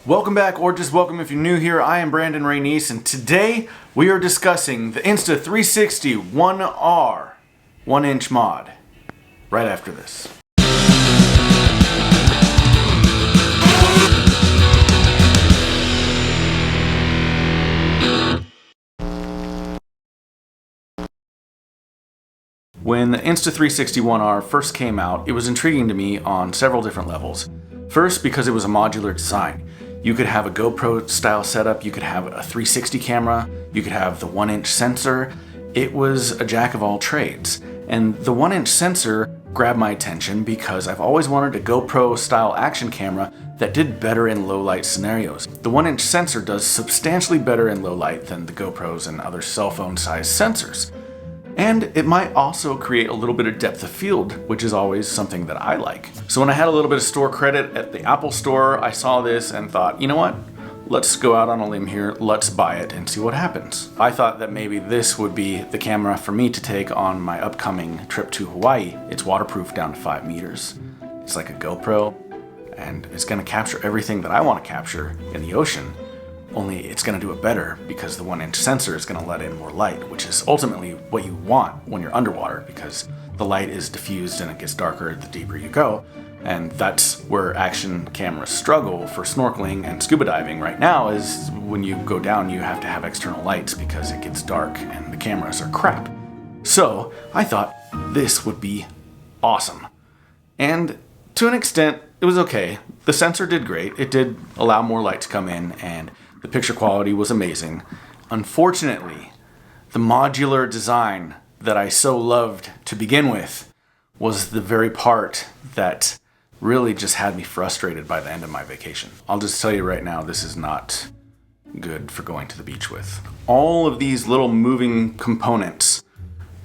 Welcome back, or just welcome if you're new here. I am Brandon Rainice, and today we are discussing the Insta360 One R 1-inch mod. Right after this. When the Insta360 One R first came out, it was intriguing to me on several different levels. First, because it was a modular design. You could have a GoPro style setup, you could have a 360 camera, you could have the 1-inch sensor. It was a jack of all trades. And the 1-inch sensor grabbed my attention because I've always wanted a GoPro style action camera that did better in low light scenarios. The 1-inch sensor does substantially better in low light than the GoPros and other cell phone sized sensors. And it might also create a little bit of depth of field, which is always something that I like. So when I had a little bit of store credit at the Apple store, I saw this and thought, you know what? Let's go out on a limb here, let's buy it and see what happens. I thought that maybe this would be the camera for me to take on my upcoming trip to Hawaii. It's waterproof down to 5 meters. It's like a GoPro, and it's gonna capture everything that I wanna capture in the ocean. Only it's going to do it better because the 1-inch sensor is going to let in more light, which is ultimately what you want when you're underwater, because the light is diffused and it gets darker the deeper you go. And that's where action cameras struggle for snorkeling and scuba diving right now, is when you go down you have to have external lights because it gets dark and the cameras are crap. So I thought this would be awesome. And to an extent, it was okay. The sensor did great. It did allow more light to come in, and the picture quality was amazing. Unfortunately, the modular design that I so loved to begin with was the very part that really just had me frustrated by the end of my vacation. I'll just tell you right now, this is not good for going to the beach with. All of these little moving components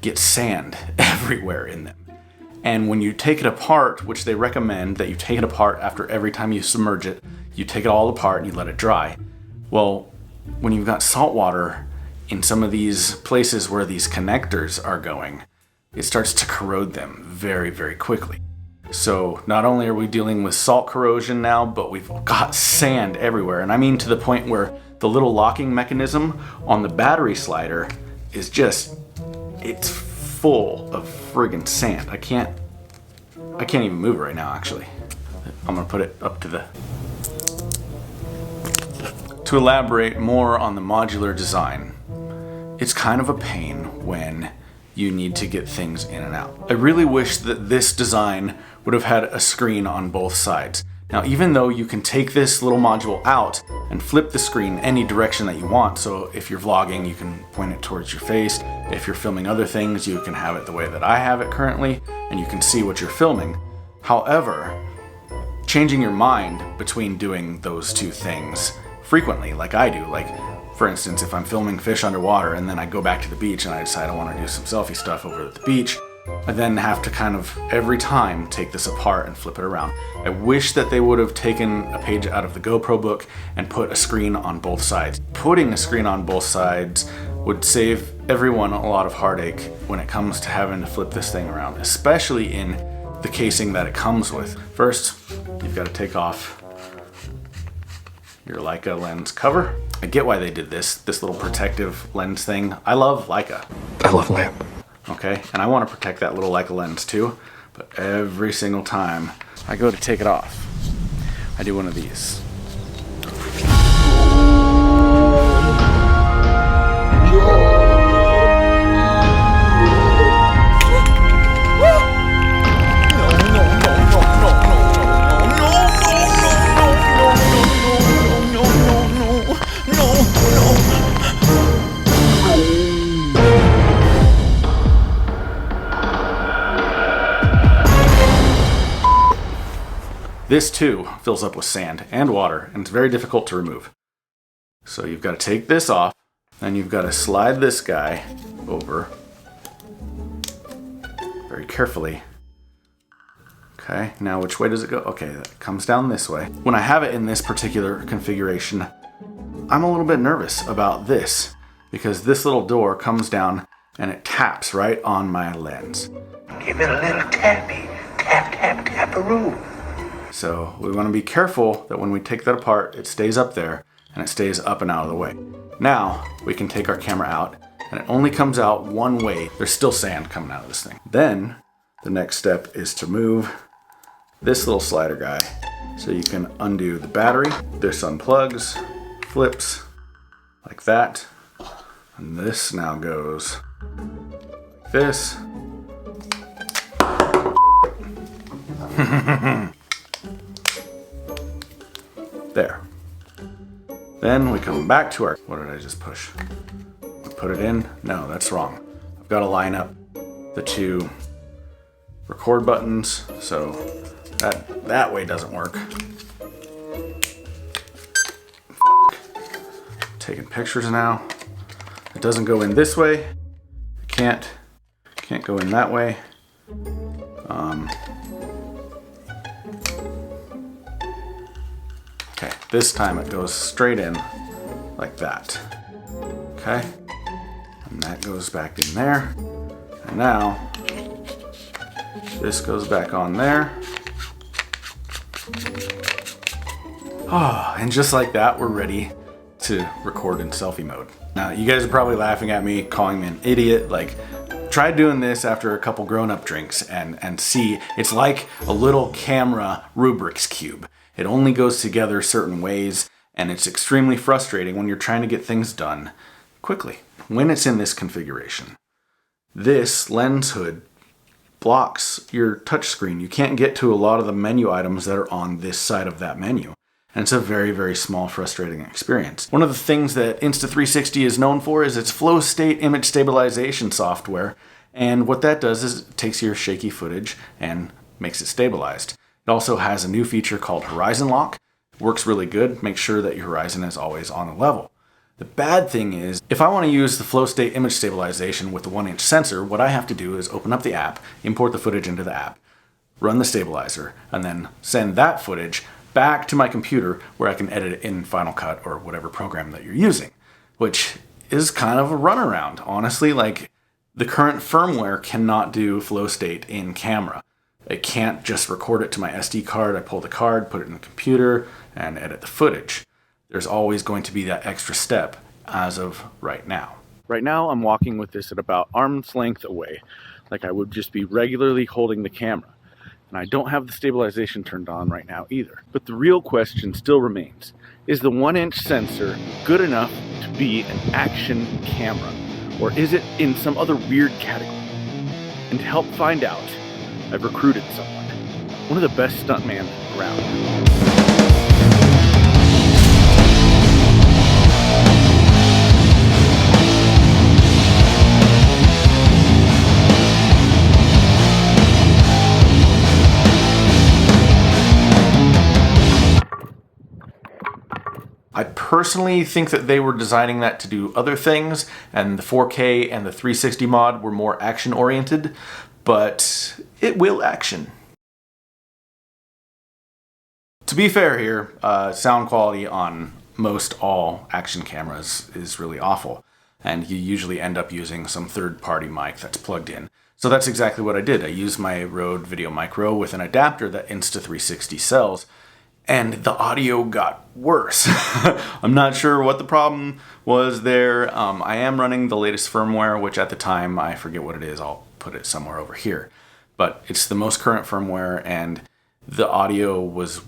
get sand everywhere in them. And when you take it apart, which they recommend that you take it apart after every time you submerge it, you take it all apart and you let it dry. Well, when you've got salt water in some of these places where these connectors are going, it starts to corrode them very, very quickly. So not only are we dealing with salt corrosion now, but we've got sand everywhere. And I mean to the point where the little locking mechanism on the battery slider is just, it's full of friggin' sand. I can't even move it right now, actually. I'm gonna put it up to the... To elaborate more on the modular design, it's kind of a pain when you need to get things in and out. I really wish that this design would have had a screen on both sides. Now, even though you can take this little module out and flip the screen any direction that you want, so if you're vlogging, you can point it towards your face. If you're filming other things, you can have it the way that I have it currently, and you can see what you're filming. However, changing your mind between doing those two things frequently, like I do, like for instance, if I'm filming fish underwater and then I go back to the beach and I decide I want to do some selfie stuff over at the beach, I then have to kind of every time take this apart and flip it around. I wish that they would have taken a page out of the GoPro book and put a screen on both sides. Putting a screen on both sides would save everyone a lot of heartache when it comes to having to flip this thing around, especially in the casing that it comes with. First, you've got to take off your Leica lens cover. I get why they did this little protective lens thing. I love Leica. I love lamp. Okay, and I want to protect that little Leica lens too, but every single time I go to take it off, I do one of these. This too fills up with sand and water, and it's very difficult to remove. So you've got to take this off, and you've got to slide this guy over very carefully. Okay, now which way does it go? Okay, that comes down this way. When I have it in this particular configuration, I'm a little bit nervous about this, because this little door comes down and it taps right on my lens. Give it a little tappy. Tap, tap, taparoo. So we want to be careful that when we take that apart, it stays up there and it stays up and out of the way. Now we can take our camera out and it only comes out one way. There's still sand coming out of this thing. Then the next step is to move this little slider guy so you can undo the battery. This unplugs, flips like that. And this now goes like this. There. Then we come back to our, what did I just push? Put it in? No, that's wrong. I've got to line up the two record buttons, so that way doesn't work. Taking pictures now. It doesn't go in this way. It can't go in that way. Okay, this time it goes straight in like that. Okay, and that goes back in there. And now this goes back on there. Oh, and just like that, we're ready to record in selfie mode. Now, you guys are probably laughing at me, calling me an idiot. Like, try doing this after a couple grown-up drinks and see. It's like a little camera Rubik's Cube. It only goes together certain ways, and it's extremely frustrating when you're trying to get things done quickly. When it's in this configuration, this lens hood blocks your touchscreen. You can't get to a lot of the menu items that are on this side of that menu. And it's a very, very small, frustrating experience. One of the things that Insta360 is known for is its flow state image stabilization software. And what that does is it takes your shaky footage and makes it stabilized. It also has a new feature called Horizon Lock. It works really good. Make sure that your horizon is always on the level. The bad thing is, if I want to use the flow state image stabilization with the 1-inch sensor, what I have to do is open up the app, import the footage into the app, run the stabilizer, and then send that footage back to my computer where I can edit it in Final Cut or whatever program that you're using, which is kind of a runaround. Honestly, like, the current firmware cannot do flow state in camera. It can't just record it to my SD card. I pull the card, put it in the computer, and edit the footage. There's always going to be that extra step as of right now. Right now, I'm walking with this at about arm's length away, like I would just be regularly holding the camera. And I don't have the stabilization turned on right now either. But the real question still remains, is the 1-inch sensor good enough to be an action camera? Or is it in some other weird category? And to help find out, I've recruited someone. One of the best stuntmen around. I personally think that they were designing that to do other things, and the 4K and the 360 mod were more action oriented, but it will action. To be fair here, sound quality on most all action cameras is really awful, and you usually end up using some third-party mic that's plugged in. So that's exactly what I did. I used my Rode Video Micro with an adapter that Insta360 sells, and the audio got worse. I'm not sure what the problem was there. I am running the latest firmware, which at the time, I forget what it is. I'll put it somewhere over here. But it's the most current firmware, and the audio was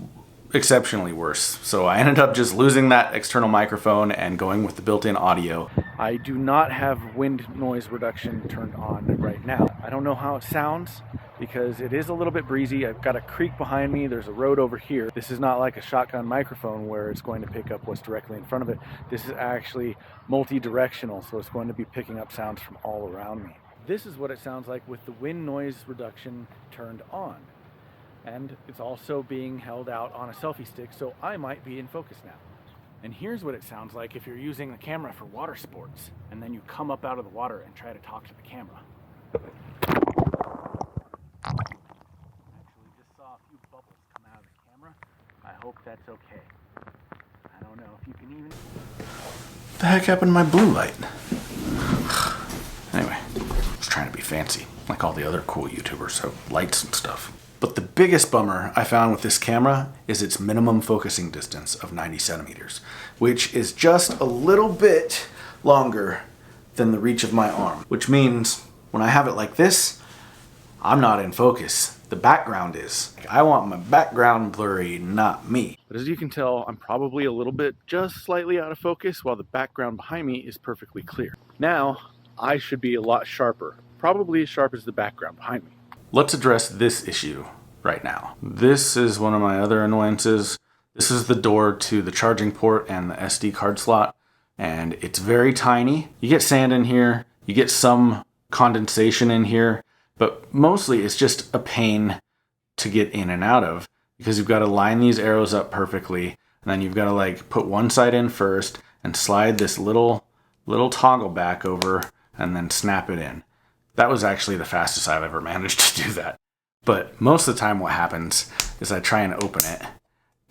exceptionally worse. So I ended up just losing that external microphone and going with the built-in audio. I do not have wind noise reduction turned on right now. I don't know how it sounds because it is a little bit breezy. I've got a creek behind me. There's a road over here. This is not like a shotgun microphone where it's going to pick up what's directly in front of it. This is actually multi-directional, so it's going to be picking up sounds from all around me. This is what it sounds like with the wind noise reduction turned on. And it's also being held out on a selfie stick, so I might be in focus now. And here's what it sounds like if you're using the camera for water sports, and then you come up out of the water and try to talk to the camera. Actually just saw a few bubbles come out of the camera. I hope that's okay. I don't know if you can even... What the heck happened to my blue light? Anyway, I was trying to be fancy, like all the other cool YouTubers have lights and stuff. But the biggest bummer I found with this camera is its minimum focusing distance of 90 centimeters, which is just a little bit longer than the reach of my arm, which means when I have it like this, I'm not in focus. The background is. I want my background blurry, not me. But as you can tell, I'm probably a little bit just slightly out of focus while the background behind me is perfectly clear. Now, I should be a lot sharper, probably as sharp as the background behind me. Let's address this issue right now. This is one of my other annoyances. This is the door to the charging port and the SD card slot, and it's very tiny. You get sand in here, you get some condensation in here, but mostly it's just a pain to get in and out of because you've got to line these arrows up perfectly, and then you've got to like put one side in first and slide this little toggle back over and then snap it in. That was actually the fastest I've ever managed to do that. But most of the time what happens is I try and open it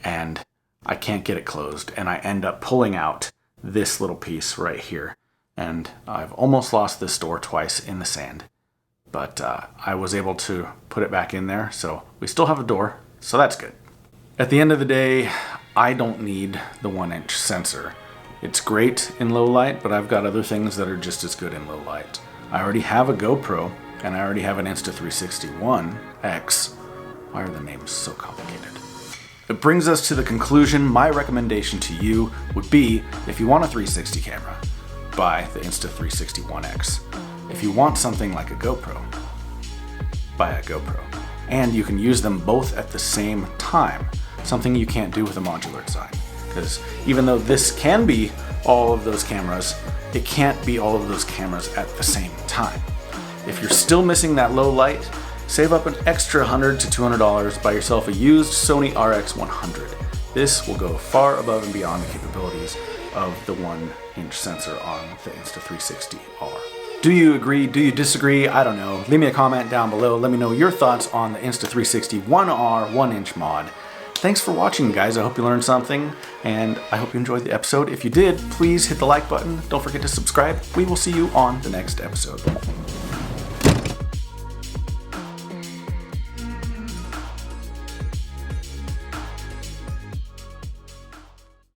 and I can't get it closed, and I end up pulling out this little piece right here. And I've almost lost this door twice in the sand. But I was able to put it back in there, so we still have a door, so that's good. At the end of the day, I don't need the 1-inch sensor. It's great in low light, but I've got other things that are just as good in low light. I already have a GoPro, and I already have an Insta360 One X. Why are the names so complicated? It brings us to the conclusion. My recommendation to you would be, if you want a 360 camera, buy the Insta360 One X. If you want something like a GoPro, buy a GoPro. And you can use them both at the same time, something you can't do with a modular design. Because even though this can be all of those cameras, it can't be all of those cameras at the same time. If you're still missing that low light, save up an extra $100 to $200, buy yourself a used Sony RX100. This will go far above and beyond the capabilities of the 1-inch sensor on the Insta360 R. Do you agree? Do you disagree? I don't know. Leave me a comment down below. Let me know your thoughts on the Insta360 One R 1-inch mod. Thanks for watching, guys. I hope you learned something, and I hope you enjoyed the episode. If you did, please hit the like button. Don't forget to subscribe. We will see you on the next episode.